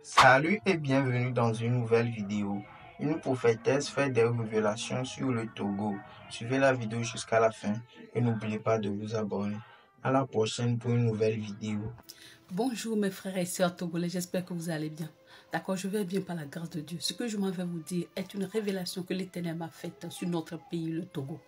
Salut et bienvenue dans une nouvelle vidéo. Une prophétesse fait des révélations sur le Togo. Suivez la vidéo jusqu'à la fin et n'oubliez pas de vous abonner. À la prochaine pour une nouvelle vidéo. Bonjour mes frères et sœurs togolais, j'espère que vous allez bien. D'accord, je vais bien par la grâce de Dieu. Ce que je m'en vais vous dire est une révélation que l'Éternel m'a faite sur notre pays, le Togo.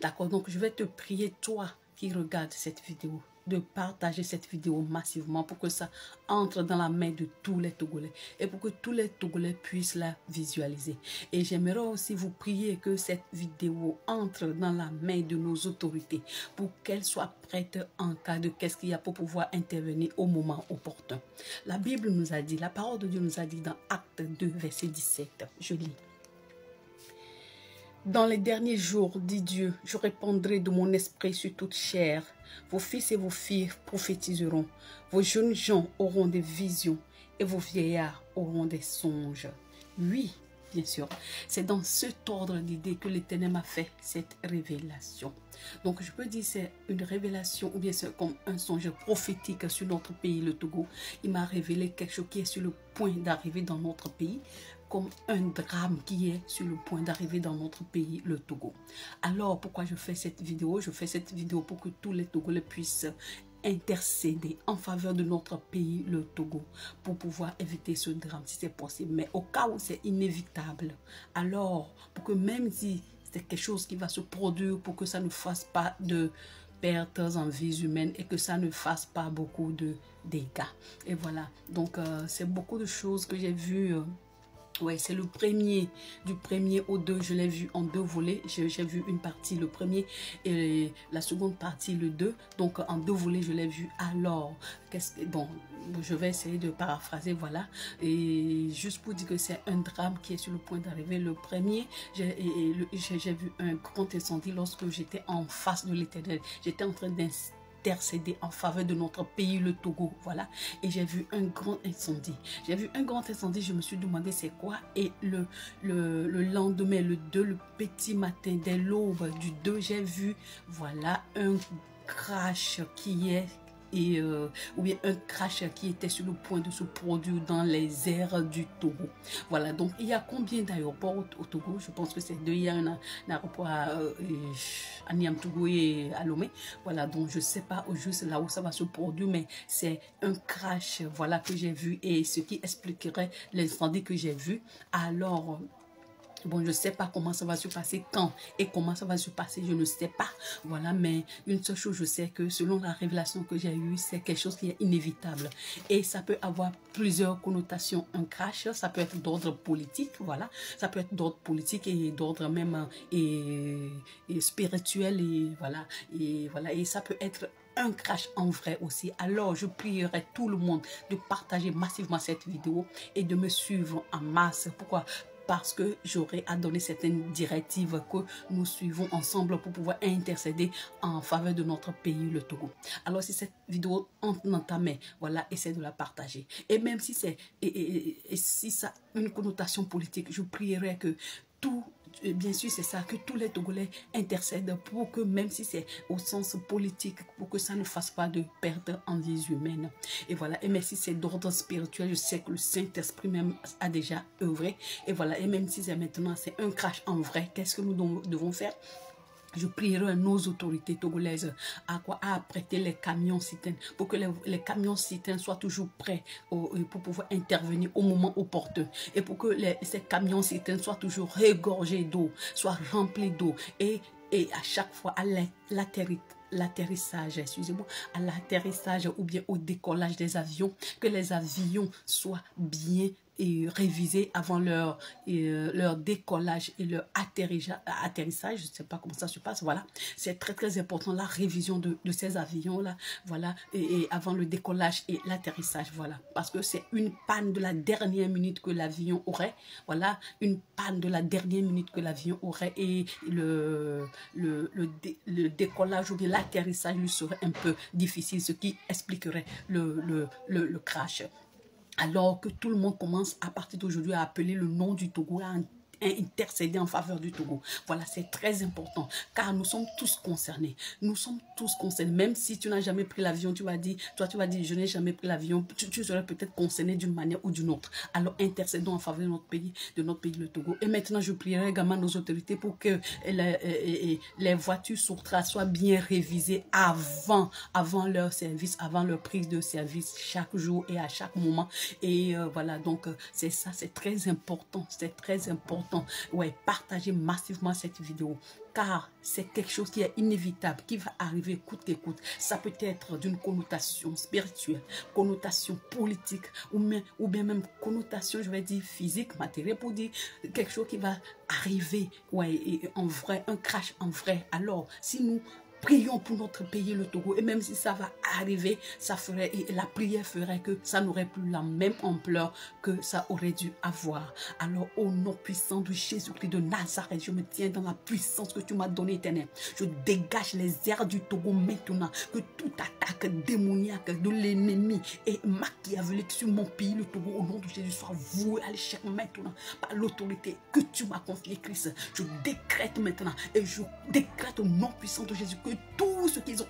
D'accord, donc je vais te prier, toi qui regardes cette vidéo, de partager cette vidéo massivement pour que ça entre dans la main de tous les Togolais et pour que tous les Togolais puissent la visualiser. Et j'aimerais aussi vous prier que cette vidéo entre dans la main de nos autorités pour qu'elle soit prête en cas de qu'est-ce qu'il y a pour pouvoir intervenir au moment opportun. La Bible nous a dit, la parole de Dieu nous a dit dans Acte 2, verset 17, je lis. Dans les derniers jours, dit Dieu, je répandrai de mon esprit sur toute chair. Vos fils et vos filles prophétiseront. Vos jeunes gens auront des visions et vos vieillards auront des songes. Oui, bien sûr, c'est dans cet ordre d'idées que l'Éternel m'a fait cette révélation. Donc, je peux dire c'est une révélation ou bien c'est comme un songe prophétique sur notre pays, le Togo. Il m'a révélé quelque chose qui est sur le point d'arriver dans notre pays, comme un drame qui est sur le point d'arriver dans notre pays, le Togo. Alors, pourquoi je fais cette vidéo? Je fais cette vidéo pour que tous les Togolais puissent intercéder en faveur de notre pays, le Togo, pour pouvoir éviter ce drame si c'est possible. Mais au cas où c'est inévitable, alors, pour que même si c'est quelque chose qui va se produire, pour que ça ne fasse pas de pertes en vies humaines et que ça ne fasse pas beaucoup de dégâts. Et voilà, donc c'est beaucoup de choses que j'ai vues. Ouais, c'est le premier, du premier au 2, je l'ai vu en 2 volets. J'ai vu une partie, le premier, et la seconde partie, le 2. Donc, en 2 volets, je l'ai vu. Alors, bon, je vais essayer de paraphraser, voilà. Et juste pour dire que c'est un drame qui est sur le point d'arriver. Le premier, j'ai vu un grand incendie lorsque j'étais en face de l'Éternel. J'étais en train d'intercéder en faveur de notre pays, le Togo, voilà. Et j'ai vu un grand incendie. J'ai vu un grand incendie, je me suis demandé c'est quoi. Et le lendemain, le 2, le petit matin, dès l'aube du 2, j'ai vu, voilà, un crash qui est ou bien un crash qui était sur le point de se produire dans les airs du Togo. Voilà, donc il y a combien d'aéroports au Togo? Je pense que c'est 2. Il y a un aéroport à Niamtougou et à Lomé. Voilà, donc je ne sais pas au juste là où ça va se produire, mais c'est un crash, voilà, que j'ai vu et ce qui expliquerait l'incendie que j'ai vu. Alors, bon, je ne sais pas comment ça va se passer, quand et comment ça va se passer, je ne sais pas. Voilà, mais une seule chose, je sais que selon la révélation que j'ai eue, c'est quelque chose qui est inévitable. Et ça peut avoir plusieurs connotations. Un crash, ça peut être d'ordre politique, voilà. Ça peut être d'ordre politique et d'ordre même et spirituel, et voilà. Et ça peut être un crash en vrai aussi. Alors je prierai tout le monde de partager massivement cette vidéo et de me suivre en masse. Pourquoi? Parce que j'aurai à donner certaines directives que nous suivons ensemble pour pouvoir intercéder en faveur de notre pays, le Togo. Alors si cette vidéo entre dans ta main, voilà, essaie de la partager. Et même si c'est si ça a une connotation politique, je prierai que tout, bien sûr c'est ça, que tous les Togolais intercèdent pour que même si c'est au sens politique, pour que ça ne fasse pas de perte en vies humaines. Et voilà, et même si c'est d'ordre spirituel, je sais que le Saint-Esprit même a déjà œuvré. Et voilà, et même si c'est maintenant, c'est un crash en vrai, qu'est-ce que nous devons faire? Je prierai nos autorités togolaises à prêter les camions citernes pour que les camions citernes soient toujours prêts pour pouvoir intervenir au moment opportun et pour que ces camions citernes soient toujours regorgés d'eau, soient remplis d'eau et à chaque fois à l'atterrissage, excusez-moi, à l'atterrissage ou bien au décollage des avions, que les avions soient bien révisés avant leur décollage et leur atterrissage, je ne sais pas comment ça se passe, voilà. C'est très très important la révision de ces avions là, voilà, et avant le décollage et l'atterrissage, voilà, parce que c'est une panne de la dernière minute que l'avion aurait, voilà, une panne de la dernière minute que l'avion aurait et le décollage ou bien l'atterrissage lui serait un peu difficile, ce qui expliquerait le crash. Alors que tout le monde commence à partir d'aujourd'hui à appeler le nom du Togo, intercéder en faveur du Togo. Voilà, c'est très important car nous sommes tous concernés. Nous sommes tous concernés. Même si tu n'as jamais pris l'avion, tu vas dire, je n'ai jamais pris l'avion. Tu serais peut-être concerné d'une manière ou d'une autre. Alors intercédons en faveur de notre pays, le Togo. Et maintenant, je prierai également nos autorités pour que les voitures Soutra soient bien révisées avant leur service, avant leur prise de service chaque jour et à chaque moment. Et voilà, donc c'est ça, c'est très important. C'est très important. Ouais, partagez massivement cette vidéo car c'est quelque chose qui est inévitable, qui va arriver coûte que coûte. Ça peut être d'une connotation spirituelle, connotation politique ou bien même connotation, je vais dire, physique, matérielle, pour dire quelque chose qui va arriver, ouais, et en vrai, un crash en vrai. Alors, si nous prions pour notre pays, le Togo, et même si ça va arriver, ça ferait, et la prière ferait que ça n'aurait plus la même ampleur que ça aurait dû avoir. Alors, au nom puissant de Jésus-Christ de Nazareth, je me tiens dans la puissance que tu m'as donnée, Éternel. Je dégage les airs du Togo maintenant, que toute attaque démoniaque de l'ennemi et machiavélique sur mon pays, le Togo, au nom de Jésus, soit vouée à l'échec maintenant, par l'autorité que tu m'as confiée, Christ. Je décrète maintenant, et je décrète au nom puissant de Jésus que tout ce qu'ils ont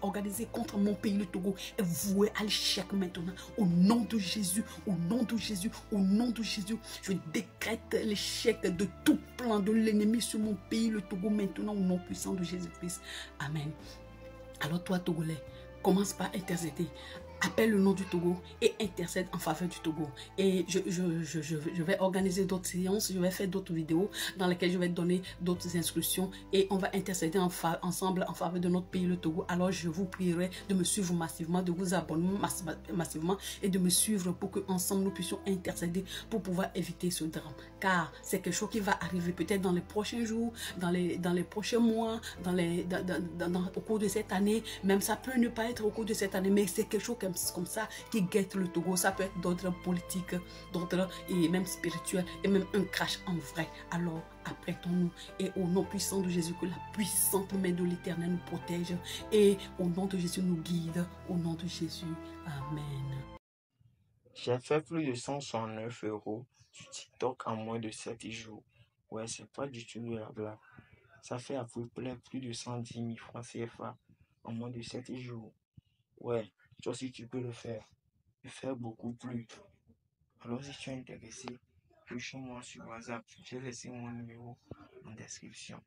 organisé contre mon pays, le Togo, est voué à l'échec maintenant. Au nom de Jésus, au nom de Jésus, au nom de Jésus, je décrète l'échec de tout plan de l'ennemi sur mon pays, le Togo, maintenant, au nom puissant de Jésus-Christ. Amen. Alors toi, Togolais, commence par intercéder. Appelle le nom du Togo et intercède en faveur du Togo. Et je vais organiser d'autres séances, je vais faire d'autres vidéos dans lesquelles je vais donner d'autres instructions et on va intercéder ensemble en faveur de notre pays, le Togo. Alors je vous prierai de me suivre massivement, de vous abonner massivement et de me suivre pour qu'ensemble nous puissions intercéder pour pouvoir éviter ce drame. Car c'est quelque chose qui va arriver peut-être dans les prochains jours, dans les prochains mois, au cours de cette année. Même ça peut ne pas être au cours de cette année, mais c'est quelque chose comme ça qui guette le Togo. Ça peut être d'autres politiques, d'autres et même spirituels et même un crash en vrai. Alors apprêtons-nous et au nom puissant de Jésus, que la puissante main de l'Éternel nous protège et au nom de Jésus nous guide. Au nom de Jésus, amen. J'ai fait plus de 169 € sur TikTok en moins de 7 jours. Ouais, c'est pas du tout de la blague. Ça fait à peu près plus de 110 000 francs CFA en moins de 7 jours. Ouais, toi aussi tu peux le faire. Et faire beaucoup plus. Alors si tu es intéressé, écris-moi sur WhatsApp. J'ai laissé mon numéro en description.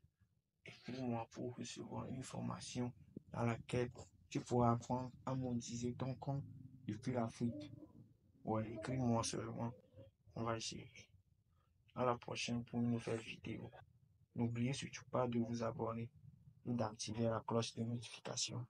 Écris-moi pour recevoir une formation dans laquelle tu pourras apprendre à monétiser ton compte depuis l'Afrique. Ouais, écris-moi seulement. On va essayer. À la prochaine pour une nouvelle vidéo. N'oubliez surtout pas de vous abonner et d'activer la cloche de notification.